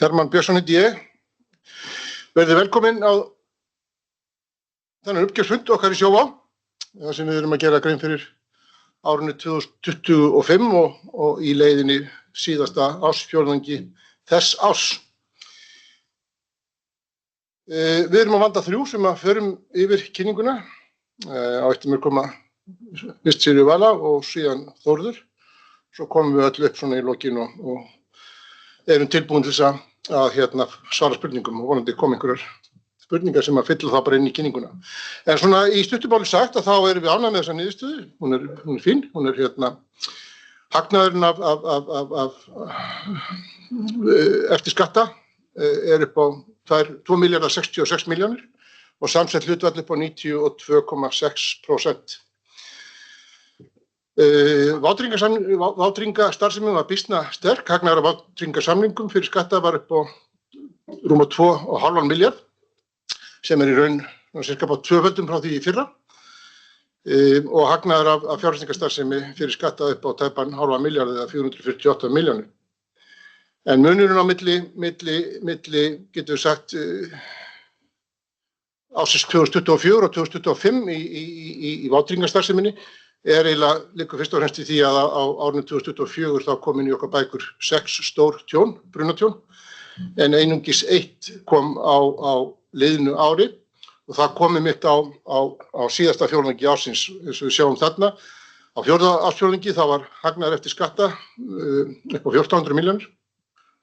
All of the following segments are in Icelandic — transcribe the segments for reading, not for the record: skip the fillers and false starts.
Hermann Björnsson heiti ég. Verðið velkomin á þennan uppgjörsfund okkar í Sjóvá, það sem við erum að gera grein fyrir árinu 2025 og í leiðinni síðasta ársfjórðungi þess árs. Við erum að vanda 3 sem að förum yfir kynninguna. Á eftir mér koma fyrst Sigríður Vala og síðan Þórður. Svo komum við öll upp svona í lokin og erum tilbúin til þess að svara spurningum og vonandi koma einhverjar spurningar sem að fylla það bara inn í kynninguna. En svona í stuttumáli sagt að þá erum við ánægð með þessa niðurstöðu. Hún er fín, hún er hagnaðurinn eftir skatta er upp á 2.066 milljónir og samsett hlutfall upp á 92,6%. Vátryggingastarfsemi var býsna sterk. Hagnaður af vátryggingasamningum fyrir skatta var upp á rúma 2,5 milljarð sem er í raun cirka á 2-földum frá því í fyrra og hagnaður af fjárfestingastarfsemi fyrir skatta upp á tæpan 0,5 milljarð eða 448 milljónir. En munurinn á milli getur við sagt ársins 2024 og 2025 í vátryggingastarfseminni er eiginlega liggur fyrst og fremst í því að á árinu 2024 þá kom inn í okkar bækur 6 stór tjón, brunatjón, en einungis 1 kom á liðnu ári og það kom einmitt á síðasta fjórðungi ársins, eins og við sjáum þarna. Á ársfjórðungi þá var hagnaður eftir skatta upp á 1400 milljónir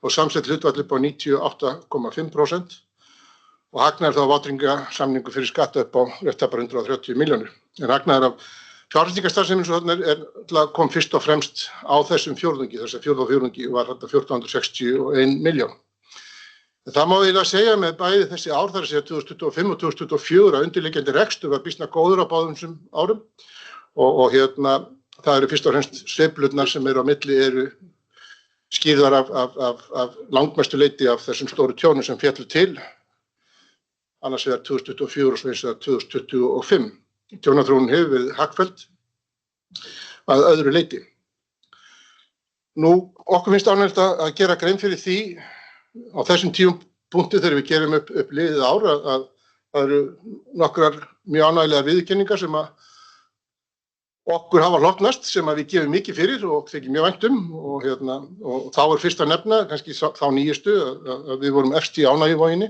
og samsett hlutfall upp á 98,5% og hagnaður þá vátryggingasamningu fyrir skatta upp á rétt bara 130 milljónir. En hagnaður af fjárfestingastarfsemi kom fyrst og fremst á þessum fjórðungi, fjórðungi var þetta 1461 milljón. Það má eiginlega segja með bæði þessi ár, þar að segja 2025 og 2024, að undirliggjandi rekstur var býsna góður á báðum þessum árum og það eru fyrst og fremst sveiflurnar sem eru á milli eru skýrðar af langmestu leyti af þessum stóru tjónum sem féllu til, annars vegar 2024 og svo eins og 2025. Tjónaþróunin hefur verið hagfelld að öðru leyti. Nú, okkur finnst ánægjulegt að gera grein fyrir því á þessum tímapunkti þegar við gerum upp liðið ár að það eru nokkrar mjög ánægjulegar viðurkenningar sem að okkur hafa hlotnast sem að við gefum mikið fyrir og þykir mjög vænt og þá er fyrst að nefna, kannski þá nýjustu, að við vorum efst í ánægjuvoginni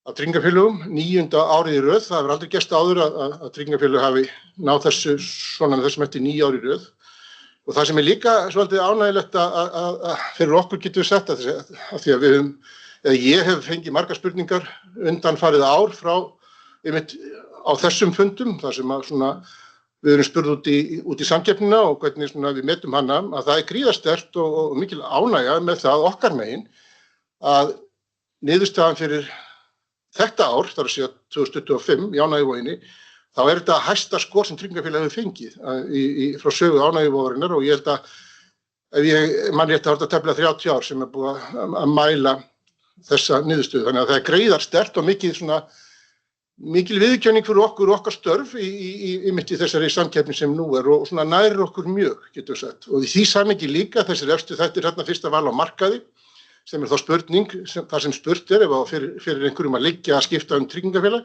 af tryggingafélögum 9. árið í röð. Það hefur aldrei gerst áður að tryggingafélög hafi náð þessum eftir 9 ár í röð. Og það sem er líka svolítið ánægjulegt að fyrir okkur getum við sett að því að ég hef fengið margar spurningar undanfarið ár frá einmitt á þessum fundum, þar sem að við erum spurð út í samkeppnina og hvernig við metum hana, að það er gríðarsterkt og mikil ánægja með það okkar megin að niðurstaðan fyrir þetta ár, þar að segja 2025 í ánægjuvoginni, þá er þetta hæsta skor sem tryggingafélag hefur fengið frá sögu ánægjuvogarinnar og ég held að ef ég man rétt að þetta tæplega 30 ár sem er búið að mæla þessa niðurstöðu. Þannig að það er gríðarsterkt og mikil viðurkenning fyrir okkar störf í þessari samkeppni sem nú er og nærir okkur mjög, getur við sagt. Og í því samhengi líka þessir efstu þættir fyrsta val á markaði, sem er þá spurning, það sem spurt er ef fyrir einhverjum að liggja að skipta tryggingafélag,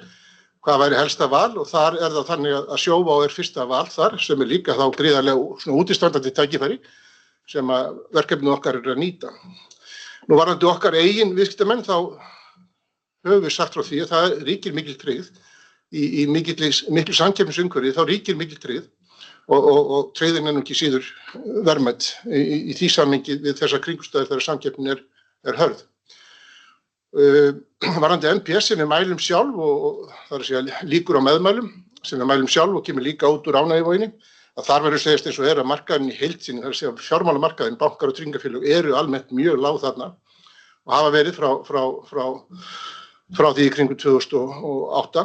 hvað væri helsta val og þar er það þannig að Sjóvá er fyrsta val þar sem er líka þá gríðarlega útistandandi tækifæri sem að verkefnið okkar er að nýta. Nú varðandi okkar eigin viðskiptamenn þá höfum við sagt frá því að það ríkir mikil tryggð í miklu samkeppnisumhverfi, þá ríkir mikil tryggð og tryggðin er nú ekki síður verðmæt í því samhengi við þessar kringumstæður þegar samkeppnin er hörð. Varðandi NPS sem við mælum sjálf og það er að segja líkur á meðmælum sem við mælum sjálf og kemur líka út úr ánægjuvoginni, að þar verður segjast eins og að markaðurinn í heild sinni, það er að segja fjármálamarkaðurinn, bankar og tryggingafélög eru almennt mjög lág þarna og hafa verið frá því í kringum 2008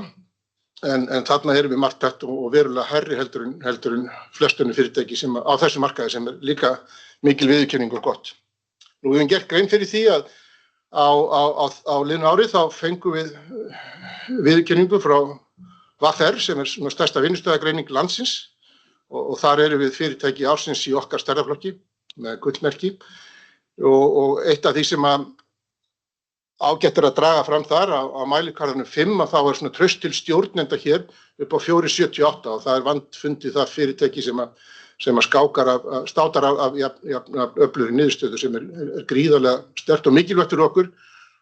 en þarna erum við margt bett og verulega hærri heldur en flestunni fyrirtæki sem á þessu markaði sem er líka mikil viðurkenning og gott. Nú við höfum gert grein fyrir því að á liðnu ári þá fengum við viðurkenningu frá VR sem er stærsta vinnustöðagreining landsins og þar erum við fyrirtæki ársins í okkar stærðarflokki með gullmerki. og eitt af því sem ágætt að draga fram þar á mælikvarðanum 5 að þá svona traust til stjórnenda hér upp á 4,78 og það vandfundið það fyrirtæki sem státar af öflugri niðurstöðu sem gríðarlega sterkt og mikilvægt fyrir okkur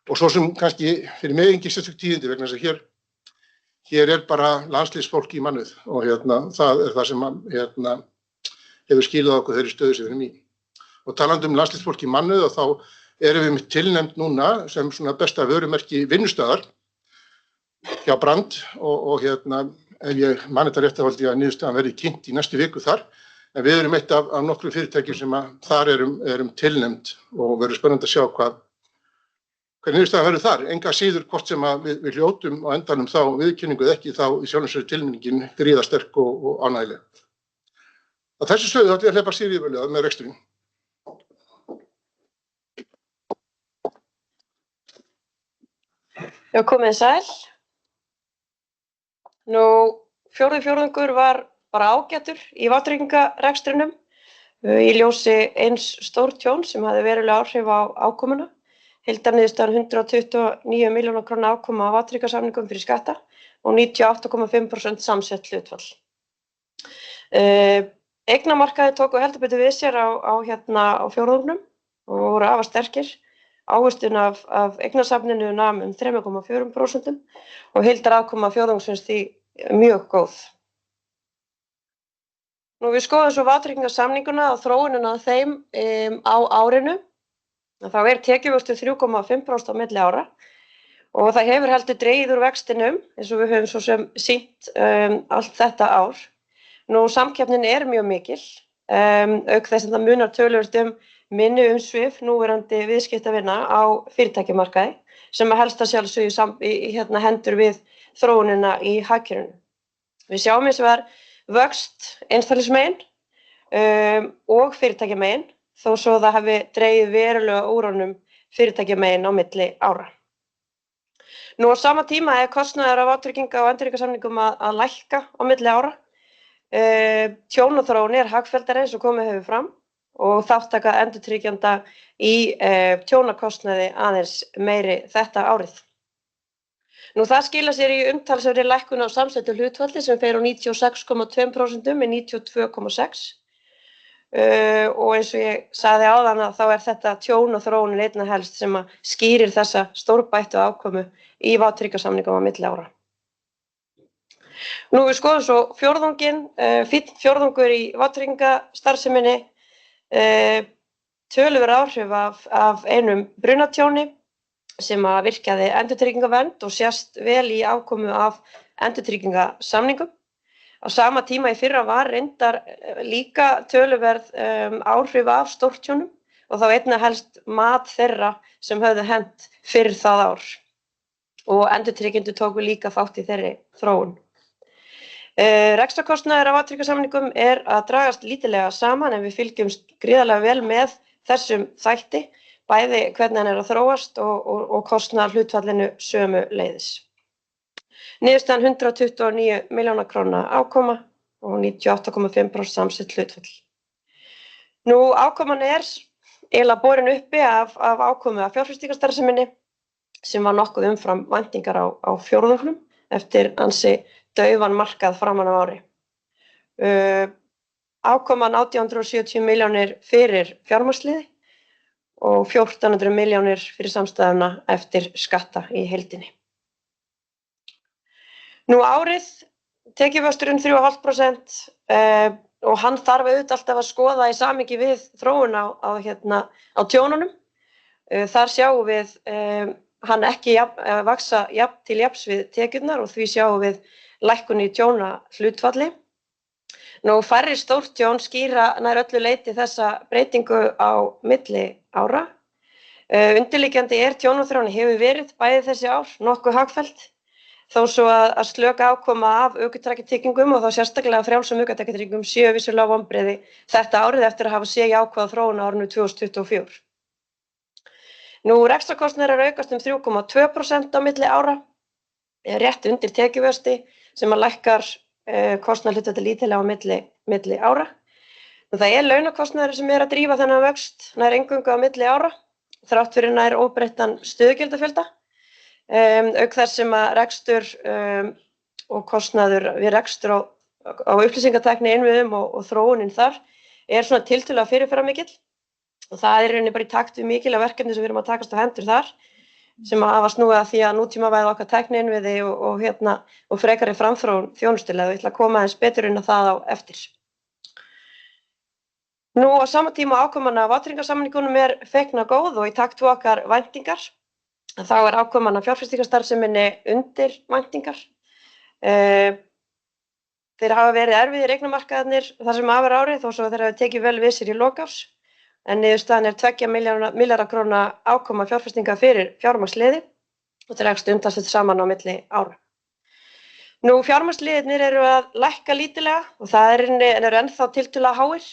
og svo sem kannski fyrir mig engin sérstök tíðindi vegna þess að hér bara landsliðsfólk í mannauð og það það sem hefur skilað okkur þeirri stöðu sem við erum í. Og talandi landsliðsfólk í mannauð og þá erum við tilnefnd núna sem svona besta vörumerki vinnustöðar hjá Brand og ef ég man þetta rétt að niðurstaðan verði kynnt í næstu viku þar. En við erum eitt af nokkrum fyrirtækjum sem þar erum tilnefnd og verður spennandi að sjá hvað niðurstaðan verður þar. Enga síður hvort sem við hljótum á endanum þá viðurkenningu eða ekki þá í sjálfum sér tilnefningin gríðarsterk og ánægjuleg. Á þessu stöðu ætla ég að hleypa Sigríði með reksturinn. Já, komið sæl. Fjórði fjórðungur var bara ágætur í vátryggingarekstrinum í ljósi eins stórtjón sem hafði verulega áhrif á ákomuna. Heildarniðurstaðan 129 milljóna króna ákoma á vátryggingasamningum fyrir skatta og 98,5% samsett hlutfall. Eignamarkaði tóku heldur betur við sér á fjórðungnum og voru afar sterkir. Ávöxtun af eignasafninu nam 3,4% og heildarafkoma fjórðungsins því mjög góð. Við skoðum svo vátryggingasamninguna og þróunina af þeim á árinu. Þá tekjuvöxtur 3,5% á milli ára og það hefur heldur dregið úr vextinum eins og við höfum svo sem sýnt allt þetta ár. Samkeppnin mjög mikil, auk þess að það munar töluvert minni umsvif núverandi viðskiptavina á fyrirtækjamarkaði sem helst að sjálfsögðu hendur við þróunina í hagkerfinu. Við sjáum hins vegar vöxt einstaklingsmegin og fyrirtækjamegin þó svo það hafi dregið verulega úr honum fyrirtækjamegin á milli ára. Á sama tíma kostnaður af vátrygginga og endurtryggingasamningum að lækka á milli ára. Tjónaþróun hagfelldari eins og komið hefur fram og þáttaka endurtryggjanda í tjónakostnaði aðeins meiri þetta árið. Það skilar sér í umtalsverðri lækkun á samsettu hlutfalli sem fer á 96,2% með 92,6%. Og eins og ég sagði áðan að þá þetta tjónaþróunin einna helst sem skýrir þessa stórbættu afkomu í vátryggingasamningum á milli ára. Við skoðum svo fjórðunginn, fínn fjórðungur í vátryggingastarfseminni, töluverð áhrif af einum brunatjóni sem virkjaði endurtryggingavernd og sést vel í afkomu af endurtryggingasamningum. Á sama tíma í fyrra var reyndar líka töluverð áhrif af stórtjónum og þá einna helst mat þeirra sem höfðu hent fyrir það ár og endurtryggendur tóku líka þátt í þeirri þróun. Rekstrarkostnaður af vátryggingasamningum að dragast lítillega saman en við fylgjumst gríðarlega vel með þessum þætti, bæði hvernig hann að þróast og kostnaðar hlutfallinu sömu leiðis. Niðurstaðan 129 milljóna króna ákoma og 98,5% samsett hlutfall. Ákoman eiginlega borin uppi af ákomu af fjárfestingarstarfseminni sem var nokkuð umfram væntingar á fjórðungnum eftir ansi daufan markað framan á ári. Ákoman 1870 milljónir fyrir fjármagnsliði og 1400 milljónir fyrir samstæðuna eftir skatta í heildinni. Árið tekjuvöxturinn 3,5% og hann þarf auðvitað alltaf að skoða í samhengi við þróun á tjónunum. Þar sjáum við hann ekki vaxa til jafns við tekjurnar og því sjáum við lækkun í tjónahlutfalli. Færri stórtjón skýra nær öllu leyti þessa breytingu á milli ára. Undirliggjandi tjónaþróunin hefur verið bæði þessi ár nokkuð hagfelld, þó svo að slök afkoma af ökutækjatryggingum og þá sérstaklega frjálsum ökutækjatryggingum séu vissulega vonbrigði þetta árið eftir að hafa séð jákvæða þróun á árinu 2024. Rekstrarkostnaðir aukast 3,2% á milli ára, rétt undir tekjuvexti sem lækkar kostnaðarhlutfallið lítillega á milli ára. Það launakostnaður sem að drífa þennan vöxt nær eingöngu á milli ára, þrátt fyrir nær óbreyttan stöðugjaldafjölda. Auk þess sem að rekstur og kostnaður við rekstur á upplýsingatækni innviðum og þróunin þar svona tiltölulega fyrirferðarmikill. Og það í rauninni bara í takt við mikilvæg verkefni sem við erum að takast á hendur þar, sem að hafa snúið að því að nútímavæða okkar tækni innviði og frekari framþróun þjónustulega. Ég ætla að koma aðeins betur inn á það á eftir. Nú á sama tíma ákoman af vátryggingasamningunum fegna góð og í takt við okkar væntingar. Þá ákoman af fjárfestingarstarfseminni undir væntingar. Þeir hafa verið erfiðir eignamarkaðarnir þar sem af árið þó svo þeir hafa tekið vel við sér í lok árs. En niðurstaðan 2 milljarða króna ákoma fjárfestinga fyrir fjármagnsliði og dregst umtalsvert saman á milli ára. Nú fjármagnsliðirnir eru að lækka lítillega og það eru ennþá tiltölulega háir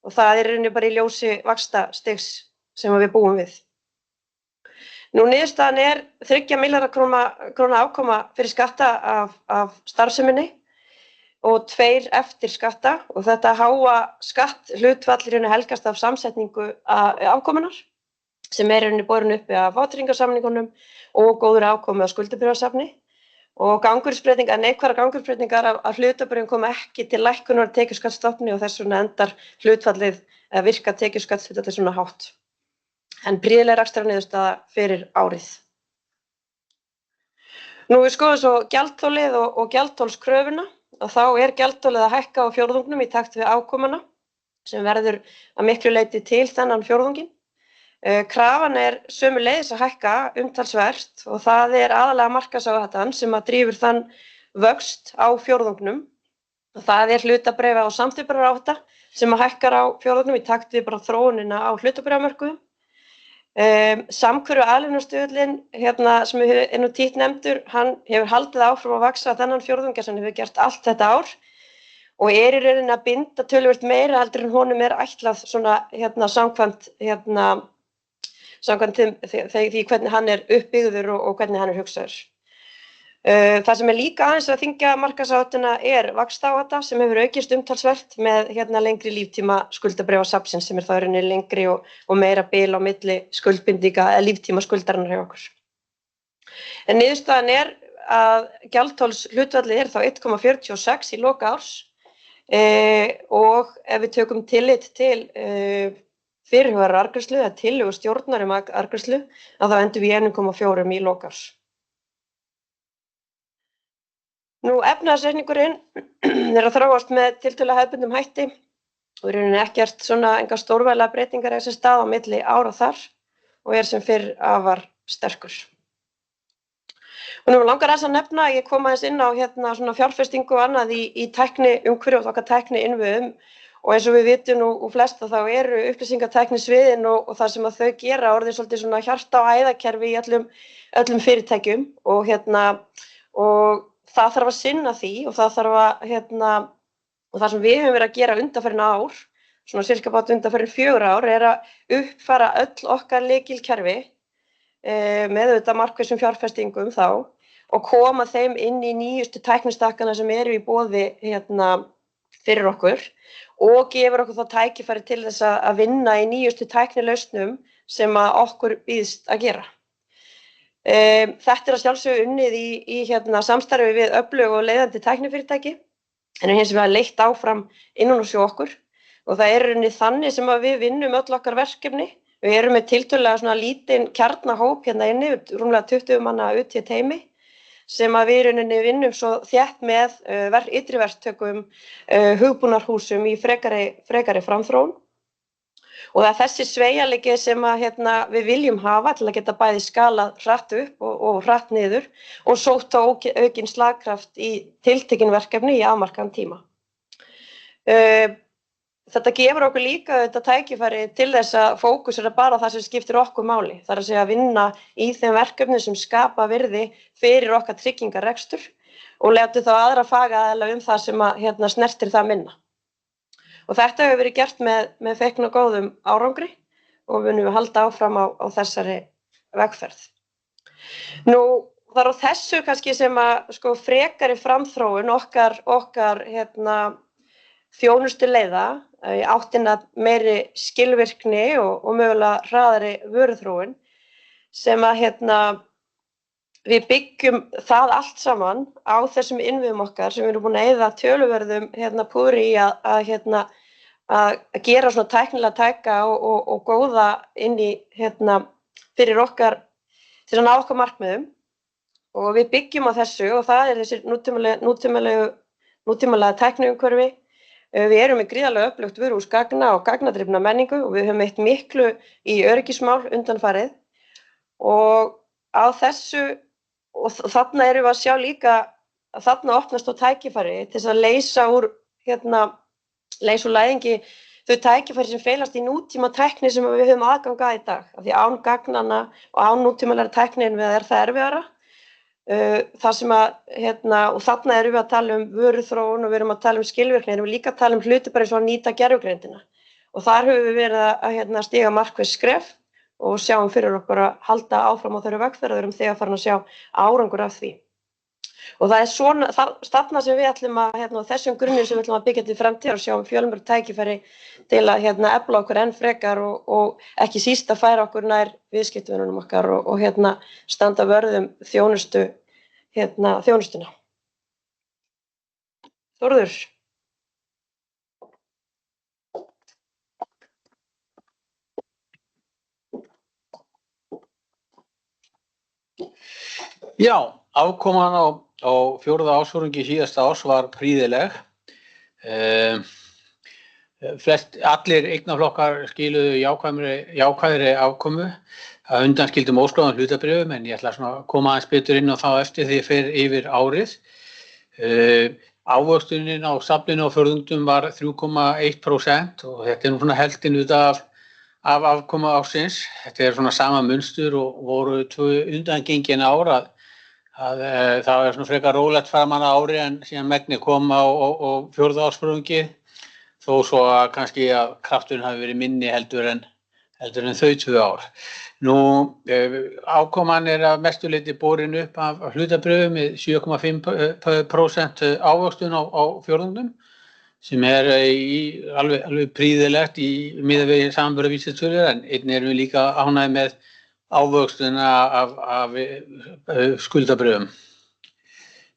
og það bara í ljósi vaxtastigs sem við búum við. Nú niðurstaðan 3 milljarða króna afkoma fyrir skatta af starfseminni og 2 eftir skatta og þetta háa skatthlutfall helgast af samsetningu afkomunnar sem borin uppi af vátryggingasamningunum og góður afkomu af skuldabréfasafni og neikvæðar gangvirðisbreytingar af hlutabréfum koma ekki til lækkunar á tekjuskattsstofni og þess vegna endar hlutfallið að virka tekjuskattshlutfallið svona hátt. En prýðileg rekstrarniðurstaða fyrir árið. Nú við skoðum svo gjaldþolið og gjaldþolskröfuna og þá gjaldþolið að hækka á fjórðungnum í takt við afkomuna sem verður að miklu leyti til þennan fjórðunginn. Krafan sömuleiðis að hækka umtalsvert og það aðalega markaðsáhættan sem að drífur þann vöxt á fjórðungnum. Og það hlutabréfa og samþjöppunaráhætta sem að hækkar á fjórðungnum í takt við bara þróunina á hlutabréfamörkuðum. Samhverfu aðlögunarstuðullinn sem nú títt nefndur, hann hefur haldið áfram að vaxa þennan fjórðung sem hefur gert allt þetta ár og í rauninni að binda töluvert meira heldur en honum ætlað svona samkvæmt því hvernig hann uppbyggður og hvernig hann hugsaður. Það sem líka aðeins að þyngja markaðsáhættuna vaxtaáhætta sem hefur aukist umtalsvert með lengri líftíma skuldabréfasafnsins sem þá rauninni lengri og meira bil á milli skuldbindinga eða líftíma skuldarinnar hjá okkur. En niðurstaðan að gjaldþolshlutfallið þá 1,46 í lok árs og ef við tökum tillit til fyrirhugaðrar arðgreiðslu eða tillögu stjórnar arðgreiðslu að þá endum við 1,4 í lok árs. Nú efnahagsreikningurinn að þróast með tiltölulega hefðbundnum hætti og í rauninni ekkert engar stórvægilegar breytingar sér stað á milli ára þar og sem fyrr afar sterkur. Og nú langar að nefna að ég kom aðeins inn á svona fjárfestingu og annað í tækniumhverfi og okkar tækniinnviðum og eins og við vitum og flesta þá upplýsingatæknisviðin og það sem að þau gera orðið svolítið svona hjarta- og æðakerfi í öllum fyrirtækjum og það þarf að sinna því og það þarf að og það sem við höfum verið að gera undanfarin ár, svona sirka bát undanfarin 4 ár, að uppfæra öll okkar lykilkerfi með markvissum fjárfestingum þá og koma þeim inn í nýjustu tæknistakkana sem í boði fyrir okkur og gefur okkur þá tækifæri til þess að vinna í nýjustu tæknilausnum sem að okkur býðst að gera. Þetta að sjálfsögðu unnið í samstarfi við öflug og leiðandi tæknifyrirtæki en hins vegar leitt áfram innan og sjó okkur og það unnið þannig sem að við vinnum öll okkar verkefni. Við erum með tiltölulega svona lítinn kjarnahóp inni, rúmlega 20 manna UT-teymi sem að við vinnum svo þétt með ytri verktökum, hugbúnarhúsum í frekari framþróun. Og það þessi sveigjanleiki sem að við viljum hafa til að geta bæði skalað hratt upp og hratt niður og sótt á aukinn slagkraft í tiltekin verkefni í afmarkaðan tíma. Þetta gefur okkur líka tækifæri til þess að fókusera bara á það sem skiptir okkur máli. Það að segja að vinna í þeim verkefnum sem skapa virði fyrir okkar tryggingarekstur og láta þá aðra fagaðila það sem að snertir það minna. Og þetta hefur verið gert með fegna góðum árangri og við munum halda áfram á þessari vegferð. Nú þar á þessu kannski sem að frekari framþróun okkar þjónustuleiða í áttina meiri skilvirkni og mögulega hraðari vöruþróun sem að við byggjum það allt saman á þessum innviðum okkar sem við erum búin að eyða töluverðum púðri í að gera svona tæknilega tæka og góða inn í fyrir okkar til að ná okkar markmiðum og við byggjum á þessu og það þessi nútímalega tækniumhverfi. Við erum með gríðarlega öflugt vöruhús gagna og gagnadrifna menningu og við höfum eytt miklu í öryggismál undanfarið og á þessu og þarna erum við að sjá líka að þarna opnast á tækifæri til þess að leysa úr læðingi þau tækifæri sem felast í nútíma tækni sem við höfum aðgang að í dag. Af því án gagnanna og án nútímalegrar tækni það það erfiðara. Það sem og þarna erum við að tala vöruþróun og við erum að tala skilvirkni, erum við líka að tala hluti bara eins og að nýta gervigreindina. Og þar höfum við verið að stíga markviss skref og sjáum fyrir okkur að halda áfram á þeirri vegferð og erum þegar farin að sjá árangur af því. Og það svona stefna sem við ætlum að þessum grunni sem við ætlum að byggja til framtíðar og sjáum fjölmörg tækifæri til að efla okkur enn frekar og ekki síst að færa okkur nær viðskiptavinunum okkar og standa vörð þjónustuna. Þórður. Já, afkoman á fjórða ársfjórðungi síðasta árs var prýðileg. Allir eignaflokkar skiluðu jákvæðri afkomu að undanskildum óskráðum hlutabréfum en ég ætla að koma aðeins betur inn á þá eftir því ég fer yfir árið. Ávöxtunin á safninu á fjórðungum var 3,1% og þetta nú svona helftin af afkomu ársins. Þetta svona sama munstur og voru 2 undangengin ár að það svona frekar rólegt framan á ári en síðan megni kom á fjórða ársfjórðungi þó svo að kannski að krafturinn hafi verið minni heldur en þau 2 ár. Nú, afkoman að mestu leyti borin upp af hlutabréfum með 7,5% ávöxtun á fjórðungnum sem alveg prýðilegt í miðað við samanburðarvísitölur en einnig erum við líka ánægðir með ávöxtuna af skuldabréfum.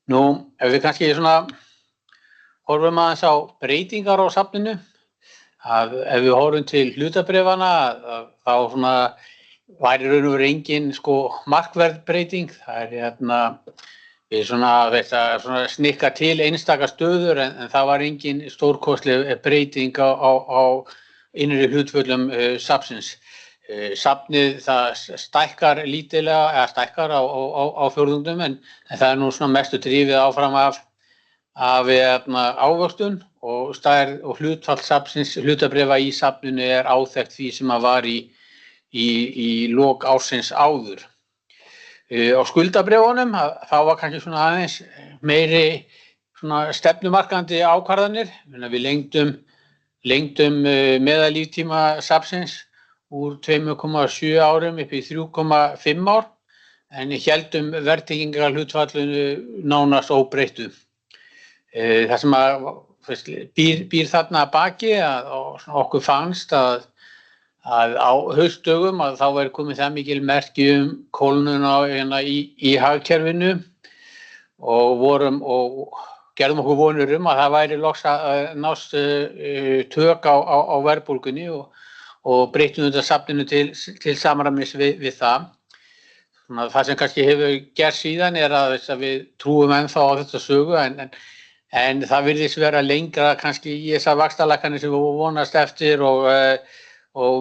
Nú, ef við kannski horfum aðeins á breytingar á safninu, að ef við horfum til hlutabréfanna þá væri raun og veru engin markverðbreyting. Það við snikka til einstaka stöður en það var engin stórkostleg breyting á innri hlutföllum safnsins. Safnið það stækkar lítillega eða stækkar á fjórðungnum en það nú mestu drifið áfram af ávöxtun og stærð og hlutfall safnsins hlutabréfa í safninu áþekkt því sem var í lok ársins áður. Á skuldabréfunum þá var kannski aðeins meiri stefnumarkandi ákvarðanir. Við lengdum meðallíftíma safnsins úr 2,7 árum upp í 3,5 ár en héldum verðtryggingarhlutfallinu nánast óbreyttu. Það sem býr þarna að baki að okkur fannst að á haustdögum þá væri komið það mikil merki kólnun í hagkerfinu og gerðum okkur vonir að það væri loks að nást tök á verðbólgunni og breyttum þetta safninu til samræmis við það. Það sem kannski hefur gerst síðan að við trúum ennþá á þetta sögu en það virðist vera lengra kannski í þessar vaxtalækkanir sem við vonast eftir og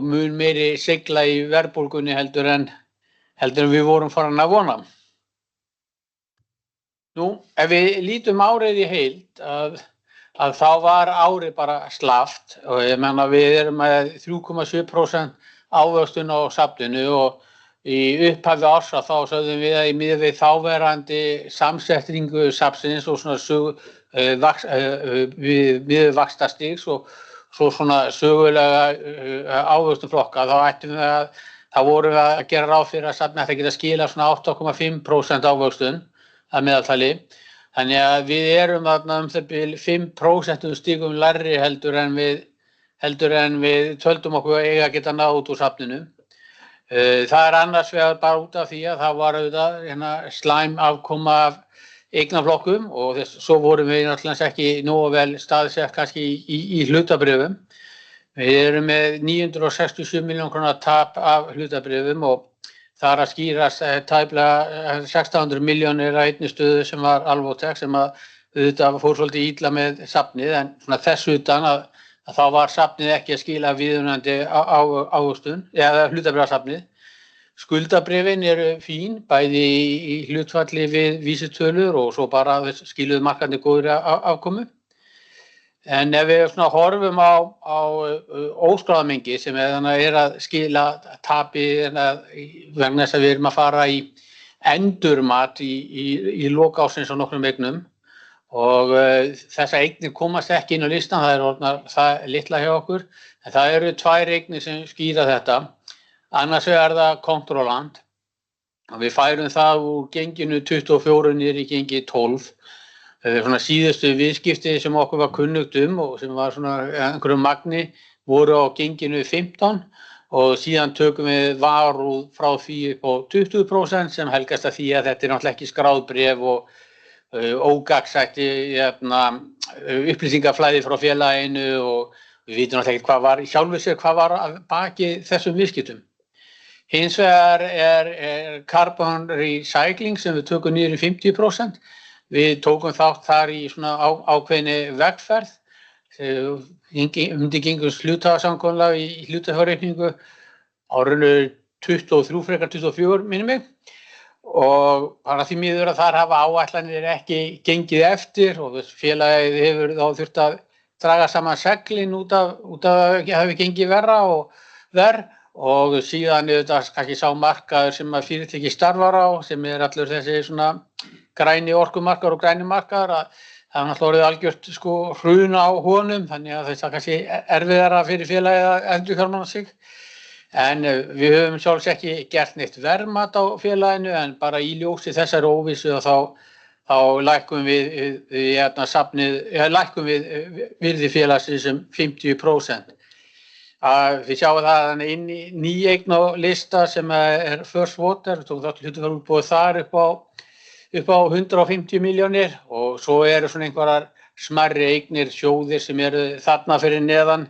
mun meiri sigla í verðbólgunni heldur en við vorum farin að vona. Nú, ef við lítum árið í heild að þá var árið bara slaft og ég meina við erum með 3,7% ávöxtun á safninu og í upphafi árs þá sögðum við að í miðað við þáverandi samsetningu safnsins og við vaxtastigs og svo sögulega ávöxtunflokka þá vorum við að gera ráð fyrir að safnið ætti að geta skila 8,5% ávöxtun að meðaltali. Þannig að við erum þarna það bil 5% stigum lægri heldur en heldur en við töldum okkur eiga að geta náð út úr safninu. Það annars vegar bara út af því að það var auðvitað slæm afkoma af eignaflokkum og svo vorum við náttúrulega ekki nógu vel staðsett kannski í hlutabréfum. Við erum með 967 milljón króna tap af hlutabréfum og það að skýrast tæplega 600 milljónir á einni stöðu sem var Alvotech sem að auðvitað fór svolítið illa með safnið en svona þess utan að þá var safnið ekki að skila viðunandi ávöxtun eða hlutabréfasafnið. Skuldabréfin eru fín, bæði í hlutfalli við vísitölur og svo bara skiluðu markandi góðri afkomu. En ef við horfum á óskráða mengi sem er að skila tapi vegna þess að við erum að fara í endurmat í lok ársins á nokkrum eignum og þessar eignir komast ekki inn á listan, það er litla hjá okkur, en það eru 2 eignir sem skýra þetta. Annars er það Controlant og við færum það úr genginu 24 niður í gengi 12. Svona síðustu viðskipti sem okkur var kunnugt og sem var svona einhverju magni voru á genginu 15 og síðan tökum við varúð frá því upp á 20% sem helgast að því að þetta er náttúrulega ekki skráð bréf og ógagnsætt upplýsingaflæði frá félaginu og við vitum náttúrulega ekki hvað var í sjálfu sér hvað var að baki þessum viðskiptum. Hins vegar er Carbon Recycling sem við tökum niður í 50%. Við tókum þátt þar í svona ákveðinni vegferð, gengum hluthafasamkomulag í hlutafjárreikningu árinu 23 frekar 24 minnir mig og bara því miður að þar hafa áætlanir ekki gengið eftir og félagið hefur þá þurft að draga saman seglin út af að hafi gengið verra og síðan auðvitað kannski sá markaður sem að fyrirtæki starfar á sem allur þessi svona græni orkumarkaður og græni markaður að það er náttúrulega orðið algjört hrun á honum þannig að það er kannski erfiðara fyrir félagið að endurfjármagna sig. En við höfum sjálfs ekki gert neitt verðmat á félaginu en bara í ljósi þessari óvissu og þá lækkum við virði félagsins 50%. Við sjáum það inn í nýeign á lista sem er First Water, tók þátt hlutafjárútboð þar upp á 150 milljónir og svo eru svona einhverjar smærri eignir sjóðir sem eru þarna fyrir neðan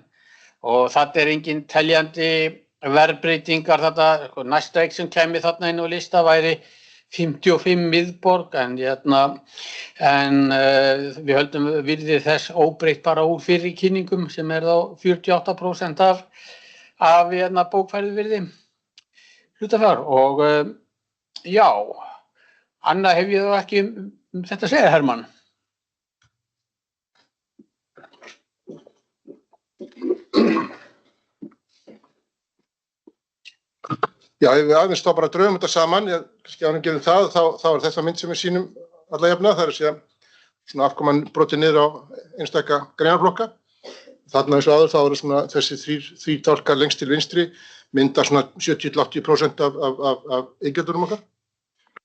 og þetta engin teljandi verðbreytingar þetta næsta eign sem kæmi þarna inn á lista væri 55 miðborg en við höldum virði þess óbreytt bara úr fyrri kynningum sem þá 48% af bókfærðu virði hlutafjár og já, annað hef ég þá ekki þetta að segja, Hermann. Já, ef við aðeins þá bara draugum þetta saman, kannski ánum gefum það, þá er þetta mynd sem við sýnum alla jafna, það er að segja svona afkoman brotið niður á einstaka greinarflokka. Þarna eins og áður þá eru svona þessi þrír tálkar lengst til vinstri mynda svona 70-80% af iðgjöldunum okkar.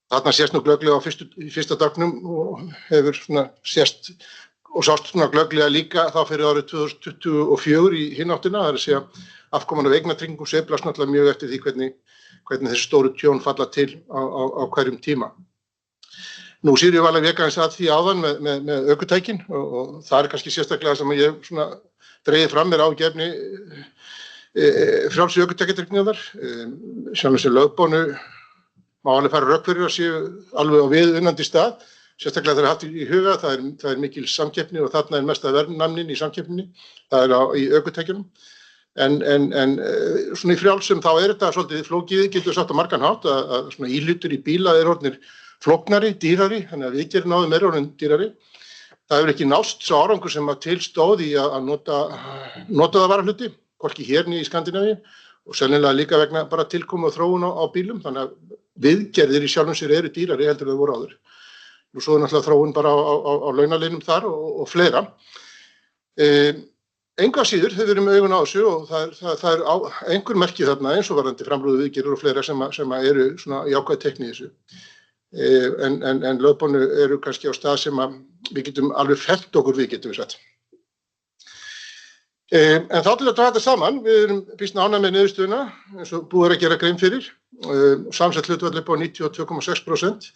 Þarna sést nú glögglega á fyrsta dagnum og hefur svona sést og sást svona glögglega líka þá fyrir árið 2024 í hinn áttina, það er að segja afkoman af eignatryggingum sveiflast náttúrulega mjög eftir því hvernig þessi stóru tjón falla til á hverjum tíma. Nú Sigríður var alveg vék aðeins að því áðan með ökutækin og það er kannski sérstaklega sem ég svona dregið fram ágefni frjálsu ökutækjatryggingar. Sjálfum sem lögbónu má alveg fara rök fyrir að séu alveg á viðunandi stað. Sérstaklega þegar haft í huga, það er mikil samkeppni og þarna er mesta verðnamnin í samkeppninni, það er í ökutækjunum. En svona í frjálsum þá er þetta svolítið flókið, getur sagt á margan hátt að svona íhlutur í bíla orðnir flóknari, dýrari, þannig að viðgerðin á þeim orðin dýrari. Það hefur ekki nást sá árangur sem að til stóð í að nota það varahluti, hvorki hér í Skandinavíu og sennilega líka vegna bara tilkomu og þróun á bílum, þannig að viðgerðir í sjálfum sér eru dýrari heldur en þau voru áður. Nú svo er náttúrulega þróun bara á launalinnum þar og fleira. Engu að síður, þau verðum augun á þessu og það er einhver merki þarna eins og varðandi framrúðu viðgerðir og fleira sem eru svona jákvæð teikn í þessu. En lögbónu eru kannski á stað sem að við getum alveg fellt okkur við, getum við sagt. En þá til að draga þetta saman, við erum býsna ánægð með niðurstöðuna, eins og búið að gera grein fyrir, samsett hlutfall upp á 92,6%.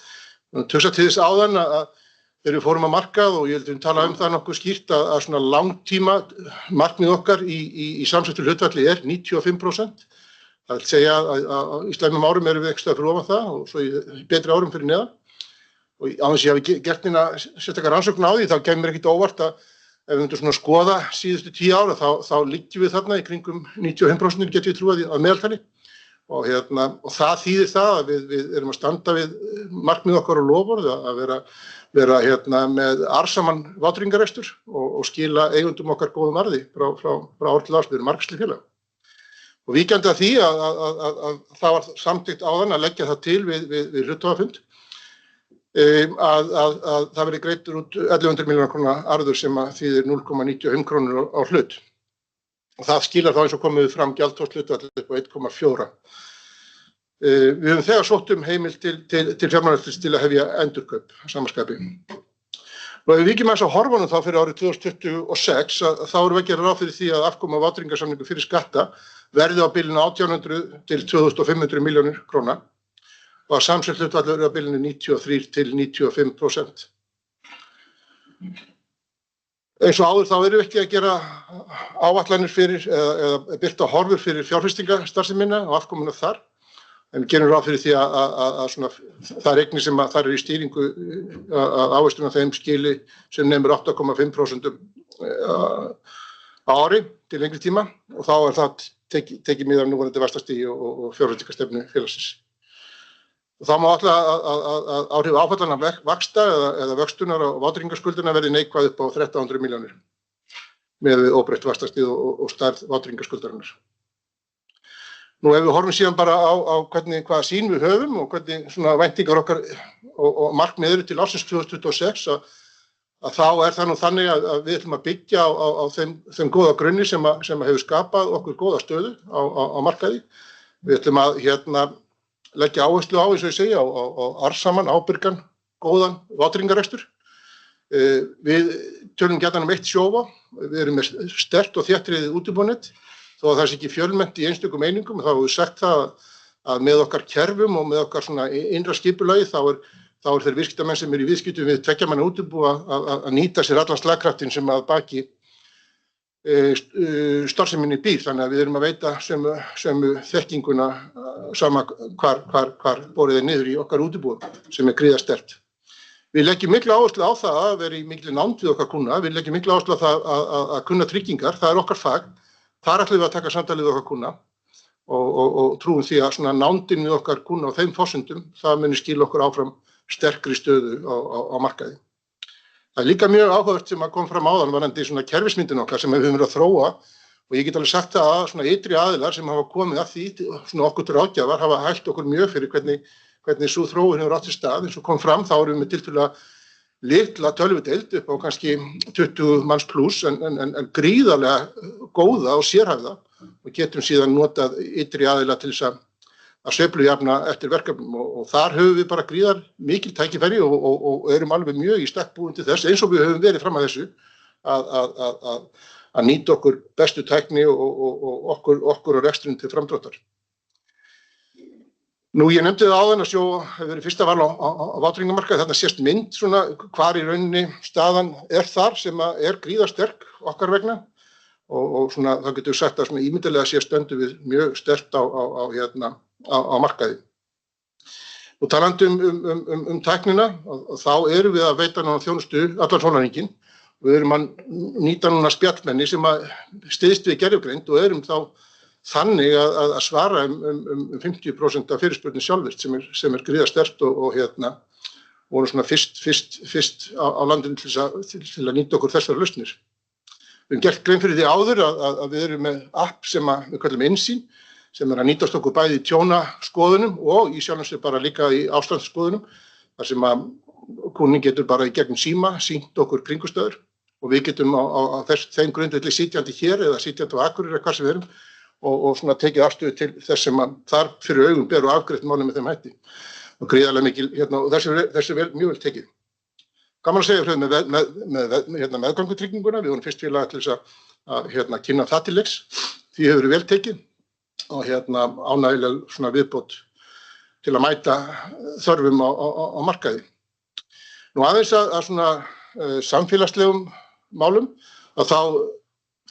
Tusa til þess áðan að þegar við fórum að markað og ég heldur við tala það nokkuð skýrt að svona langtíma markmið okkar í samsettu hlutfalli 95%. Það vil segja að í slæmum árum erum við ekstra fyrir ofan það og svo í betri árum fyrir neðan. Og á þess að ég hafi gert neina sérstakar rannsókn á því, þá kemur ekkert óvart að ef við myndum svona skoða síðustu 10 ára þá liggjum við þarna í kringum 95% getum við trúað að meðaltali. Og það þýðir það að við erum að standa við markmið okkar og loforð að vera með arðsaman vátryggingarekstur og skila eigendum okkar góðum arði frá ár til árs. Við erum margvísleg félag. Og víkjandi að því að það var samþykkt áðan að leggja það til við hluthafafund að það verði greiddur út 1100 milljóna króna arður sem að þýðir 0,95 krónur á hlut. Og það skilar þá eins og komið fram gjaldþrotshlutfall upp á 1,4. Við höfum þegar sótt heimild til fjármálaeftirlits til að hefja endurkaup samanskapi. Og ef við víkjum aðeins á horfunum þá fyrir árið 2026 þá erum við að gera ráð fyrir því að afkoma vátryggingarsamningu fyrir skatta verði á bilinu 1800 til 2500 milljónir króna og að samsett hlutfall verði á bilinu 93 til 95%. Eins og áður þá erum við ekki að gera áætlanir fyrir eða birta horfur fyrir fjárfestingastarfsemina og afkomuna þar. En við gerum ráð fyrir því að svona, það er eignir sem þar í stýringu að ávöxtun af þeim skili sem nemur 8,5% á ári til lengri tíma og þá það tekið mið af núverandi vaxtastigi og fjárfestingarstefnu félagsins. Og þá má alltaf að áhrif áfallana vaxta eða vöxtunar á vátryggingarskuldina verði neikvæð upp á 1300 milljónir með óbreytt vaxtastig og stærð vátryggingarskuldarinnar. Nú ef við horfum síðan bara á hvaða sýn við höfum og hvernig svona væntingar okkar og markmið eru til ársins 2026 að þá það nú þannig að við ætlum að byggja á þeim góða grunni sem hefur skapað okkur góða stöðu á markaði. Við ætlum að leggja áherslu á, eins og ég segja, á arðsaman, ábyrgan, góðan vátryggingarekstur. Við tölum gjarnan eitt sjóvá, við erum með sterkt og þéttriðið útibúnett. Þó að það sé ekki fjölmennt í einstökum einingum, þá hefur við sagt það að með okkar kerfum og með okkar svona innra skipulagi þá er þeir viðskiptamenn sem eru í viðskiptum við tveggja manna útibú að nýta sér allan slagkraftin sem að baki starfseminni býr. Þannig að við erum að veita sömu þekkinguna sama hvar borið niður í okkar útibúum sem gríðarsterkt. Við leggjum miklu áherslu á það að vera í miklu nánd við okkar kuna, við leggjum miklu áherslu á það að kunna tryggingar, það er okkar fag. Þar ætlum við að taka samtalið við okkar kuna og trúum því að svona nándin við okkar kuna á þeim forsendum, það muni skila okkur áfram sterkri stöðu á markaði. Það er líka mjög áhugavert sem að kom fram áðan varðandi svona kerfismyndin okkar sem við höfum verið að þróa og ég get alveg sagt það að svona ytri aðilar sem hafa komið að því, svona okkur til ráðgjafar hafa hælt okkur mjög fyrir hvernig sú þróun hefur átt sér stað. Eins og kom fram þá erum við tiltölulega litla tölvudeild upp á kannski 20 manns pluss en gríðarlega góða og sérhæfða og getum síðan notað ytri aðila til þess að sveiflujafna eftir verkefnum og þar höfum við bara gríðar mikil tækifæri og erum alveg mjög í stakk búin til þess eins og við höfum verið fram að þessu að nýta okkur bestu tækni og okkur og rekstrinn til framdráttar. Nú, ég nefndi það áðan að sjó hefur verið fyrsta val á vátryggingamarkaði, þarna sést mynd svona hvar í rauninni staðan þar sem er gríðarsterk okkar vegna og svona það getur sagt að svona ímyndilega sé stöndu við mjög sterkt á markaði. Og talandi tæknina, þá erum við að veita núna þjónustu allan sólarhringinn. Við erum að nýta núna spjallmenni sem að styðst við gervigreind og erum þá þannig að svara 50% af fyrirspurnum sjálfvirkt sem er gríðarsterkt og voru svona fyrst á landinu til að nýta okkur þessar lausnir. Við höfum gert grein fyrir því áður að við erum með app sem við kallum Innsýn sem er að nýtast okkur bæði í tjónaskoðunum og í sjálfum sér bara líka í ástandsskoðunum þar sem að kúnni getur bara í gegnum síma sýnt okkur kringumstæður og við getum á þeim grundvelli sitjandi hér eða sitjandi á Akureyri eða hvar sem við erum og svona tekið afstöðu til þess sem þar fyrir augum ber og afgreitt málið með þeim hætti. Og gríðarlega mikil, og þessu mjög vel tekið. Gaman að segja frá með meðgangutrygginguna, við vorum fyrst félag til þess að kynna það til leiks. Því hefur verið vel tekið og ánægjuleg svona viðbót til að mæta þörfum á markaði. Nú aðeins að svona samfélagslegum málum, að þá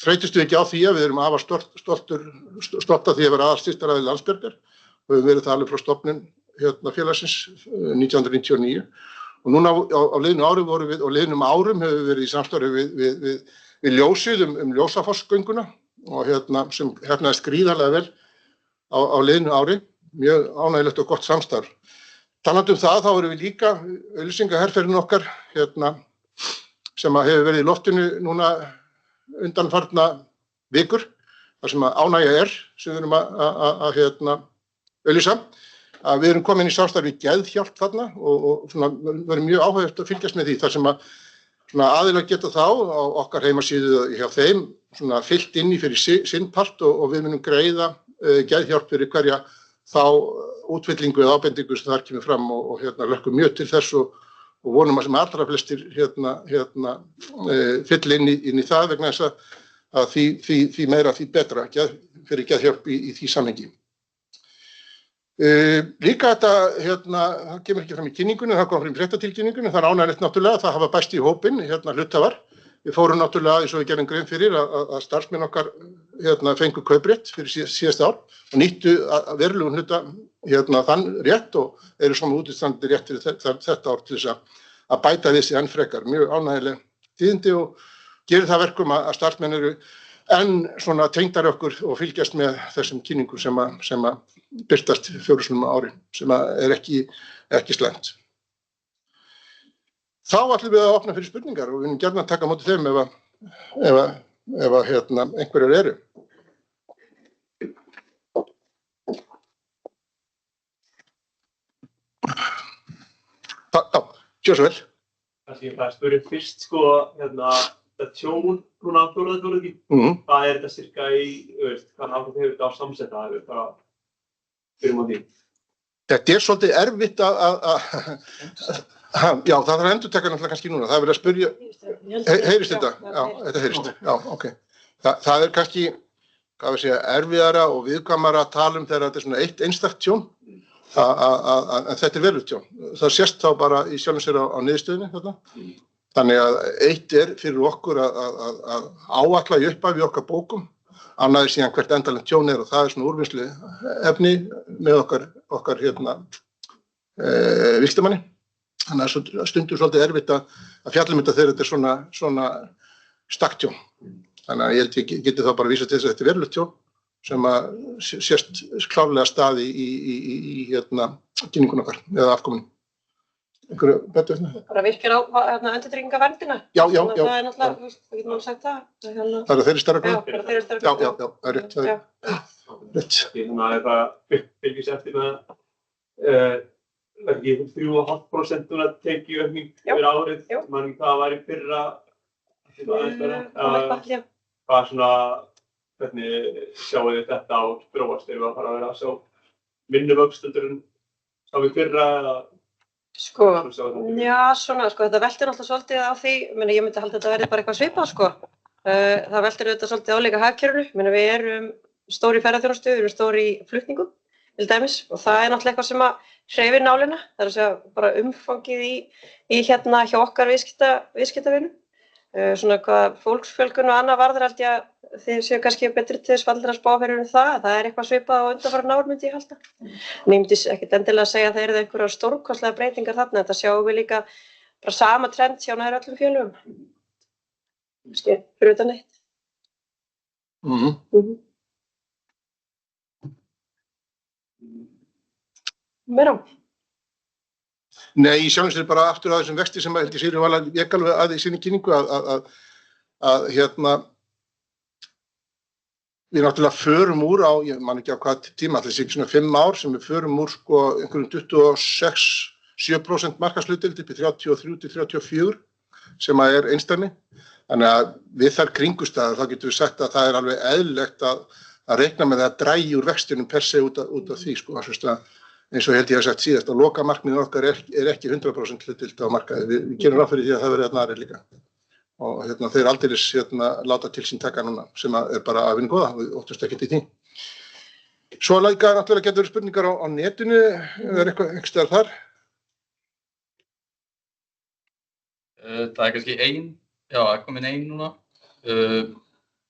þreytust við ekki á því að við erum afar stolt af því að vera aðalstyrktaraðili Landsbjargar og við verið það alveg frá stofnun félagsins 1999 og núna á liðnum árum vorum við og liðnum árum hefur við verið í samstarfi við ljósið ljósafossgönguna og sem hefnaðist gríðarlega vel á liðnu ári, mjög ánægjulegt og gott samstarf. Talandi það, þá erum við líka auglýsingaherferðin okkar sem hefur verið í loftinu núna undanfarna vikur, þar sem ánægja sem við erum að auglýsa, að við erum komin í samstarfi Geðhjálp þarna og svona verið mjög áhugavert að fylgjast með því, þar sem svona aðilar geta þá á okkar heimasíðu hjá þeim svona fyllt inn í fyrir sinn part og við munum greiða Geðhjálp fyrir hverja þá útfyllingu eða ábendingu sem þar kemur fram og lökkum mjög til þess og vonum að sem allra flestir fyll inn í það vegna þess að því meira því betra fyrir Geðhjálp í því samhengi. Líka þetta, það kemur ekki fram í kynningunni, það kom fram í fréttatilkynningunni, það ánægjulegt náttúrulega, það hafa bæst í hópinn, hluthafar. Við fórum náttúrulega, eins og við gerðum grein fyrir, að starfsmenn okkar fengu kauprétt fyrir síðasta ár og nýttu verulegum hluta þann rétt og eru svona útistandandi rétt fyrir þetta ár til þess að bæta við sig enn frekar. Mjög ánægjuleg tíðindi og gerir það verkum að starfsmenn eru enn svona tengdari okkur og fylgjast með þessum kynningum sem birtast 4 sinnum á ári, sem er ekki slæmt. Þá ætlum við að opna fyrir spurningar og við erum gjarnan að taka á móti þeim ef einhverjar eru. Já, gjör svo vel. Kannski ég bara spyrja fyrst þetta tjón núna á fjórðarfjórðungi. Hvað er þetta cirka hvað náttúrulega hefur þetta á samsetta? Það er bara byrjum á því. Þetta er svolítið erfitt já, það þarf að endurtaka náttúrulega kannski núna. Það er verið að spyrja, heyrist þetta? Já, þetta heyrist. Já, ok. Það er kannski, erfiðara og viðkvæmara að tala þegar þetta er svona eitt einstakt tjón, en þetta er verulegt tjón. Það sést þá bara í sjálfum sér á niðurstöðunni þarna. Þannig að eitt er fyrir okkur að áætla í upphafi okkar bókum, annað er síðan hvert endanlegt tjón og það er svona úrvinnslu efni með okkar vígstamanni. Þannig að stundum svolítið erfitt að fjalla þetta þegar þetta er svona stakktjón. Þannig að ég held ég geti þá bara vísa til þess að þetta er verulegt tjón sem að sést klárlega staði í kynningun okkar eða afkominni. Einhverju betur þetta? Bara virkir á endurtryggingaverndina. Já. Það er náttúrulega, við getum alveg sagt það. Það eru þeirri stærra Já, bara þeirri stærra Já, það er rétt. Það er bara fylgjast eftir með ekki 3,5% tekjuaukning yfir árið, mann hvað var í fyrra hvað svona hvernig sjáum við þetta á þróast erum við að fara að vera að sjá minni vöxt en sá við fyrra eða þetta veltur alltaf svolítið á því, ég myndi halda að þetta verði bara eitthvað svipað það veltur auðvitað svolítið á líka hagkerfinu, við erum stór í ferðaþjónustu, við erum stór í flutningum til dæmis og það er náttúrulega eitthvað sem að hreyfir nálina, það er að segja bara umfangið í hjá okkar viðskiptavinum. Svona hvað fólksfjölgun og annað varðar held ég að þið séu kannski betri til þess fallir að spá fyrir það er eitthvað svipað á undanfarin ár myndi ég halda. En ég myndi ekkert endilega að segja að það eru einhverjar stórkostlegar breytingar þarna, þetta sjáum við líka bara sama trend hjá nær öllum félögum. Kannski fyrir utan eitt. Meira? Nei, ég sjálfins er bara aftur að þessum vexti sem held ég Sigríður var vék alveg að í sinni kynningu að við náttúrulega förum úr á, ég man ekki á hvað tíma, allir sé ekki svona 5 ár sem við förum úr einhverjum 26-7% markaðshlutdeild upp í 33-34 sem er einsdæmi. Þannig að við þær kringustæður þá getum við sagt að það er alveg eðlilegt að reikna með það að drægi úr vextinum per se út af því eins og held ég að sagt síðast að lokamarkmiðið okkar er ekki 100% hlutdeild á markaði. Við gerum ráð fyrir því að það verði aðrir líka. og þeir aldeilis láta til sín taka núna sem bara af hinu góða, við óttast ekkert í því. Svo líka náttúrulega getur spurningar á netinu, eitthvað staðar þar? Það kannski komin ein núna.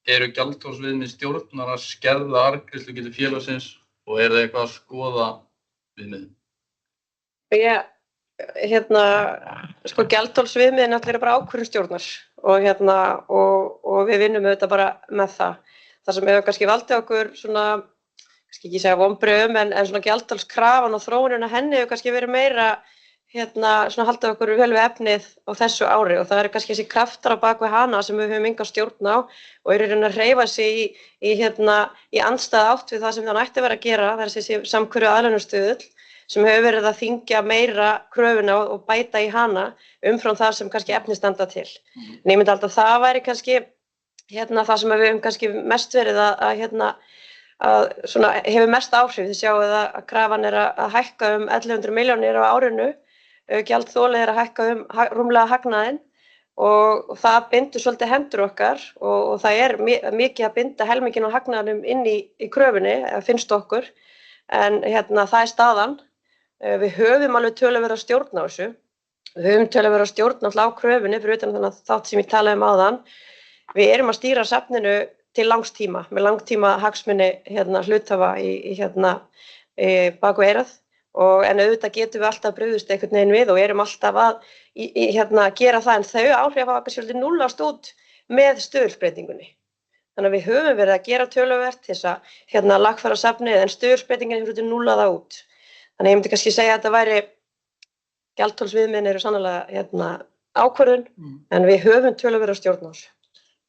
Eru gjaldþolsviðmið stjórnar að skerða arðgreiðslugetu félagsins og það eitthvað að skoða viðmið? Gjaldþolsviðmiðin allir bara ákvörðun stjórnar og við vinnum auðvitað bara með það. Það sem hefur kannski valdið okkur svona, kannski ekki segja vonbrigðum, en svona gjaldþolskrafan og þróunin að henni hefur kannski verið meira svona haldið okkur vel við efnið á þessu ári og það eru kannski þessi kraftar á bak við hana sem við höfum enga stjórn á og eru að hreyfa sig í andstæða átt við það sem það ætti að vera að gera, það er þessi samhverfu aðlaunastuðull sem hefur verið að þyngja meira kröfuna og bæta í hana umfram það sem kannski efni standa til. En ég myndi alltaf það væri kannski það sem við höfum kannski mest verið að svona hefur mest áhrif. Þið sjáið að krafan er að hækka 1100 milljónir á árinu, gjaldþolið er að hækka rúmlega hagnaðinn og það bindur svolítið hendur okkar og það er mikið að binda helminginn á hagnaðinum inn í kröfunni, finnst okkur, en það er staðan. Við höfum alveg töluverða stjórn á þessu. Við höfum töluverða stjórn á kröfunni fyrir utan þannig þátt sem ég talaði áðan. Við erum að stýra safninu til langs tíma, með langtíma hagsmuni hluthafa í bak við eyrað. En auðvitað getum við alltaf brugðist einhvern veginn við og erum alltaf að gera það, en þau áhrif hafa kannski svolítið núllast út með stöðulsbreytingunni. Þannig að við höfum verið að gera töluvert til þess að lagfæra safnið, en stöðulsbreytingin hefur svolítið núllað það út. Þannig að ég myndi kannski segja að þetta væri gjaldþolsviðmiðin eru sannarlega ákvörðun, en við höfum töluvert að stjórna þessu.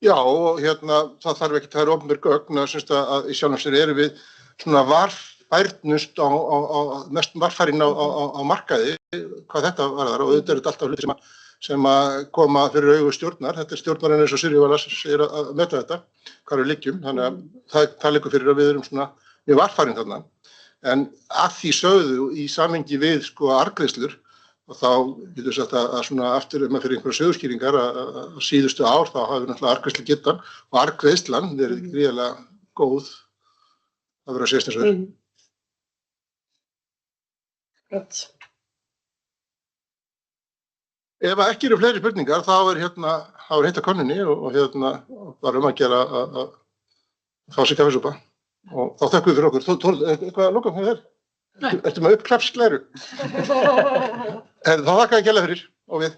Já, og það þarf ekki, það opinber gögn að í sjálfum sér erum við svona varfærnust mest varfærin á markaði hvað þetta varðar og auðvitað er þetta alltaf hluti sem koma fyrir augu stjórnar. Þetta er stjórnarinn eins og Sirri Vala segir að meta þetta, hvað við liggjum, þannig að það liggur fyrir að við erum svona mjög varfærin þarna. En að því sögðu í samhengi við arðgreiðslur og þá getur við sagt að svona aftur fyrir einhverja söguskýringar að síðustu ár þá hafa við náttúrulega arðgreiðslugetan og arðgreiðslan verið gríðarlega góð að vera að segja þess að Ef ekki eru fleiri spurningar þá er heitt að konnunni og bara að gera að fá sig kaffisúpa. Og þá þökkum við fyrir okkur. Eitthvað að loka með þér? Nei. Ertu með uppklappsgleru? Þá þakka ég kærlega fyrir og við.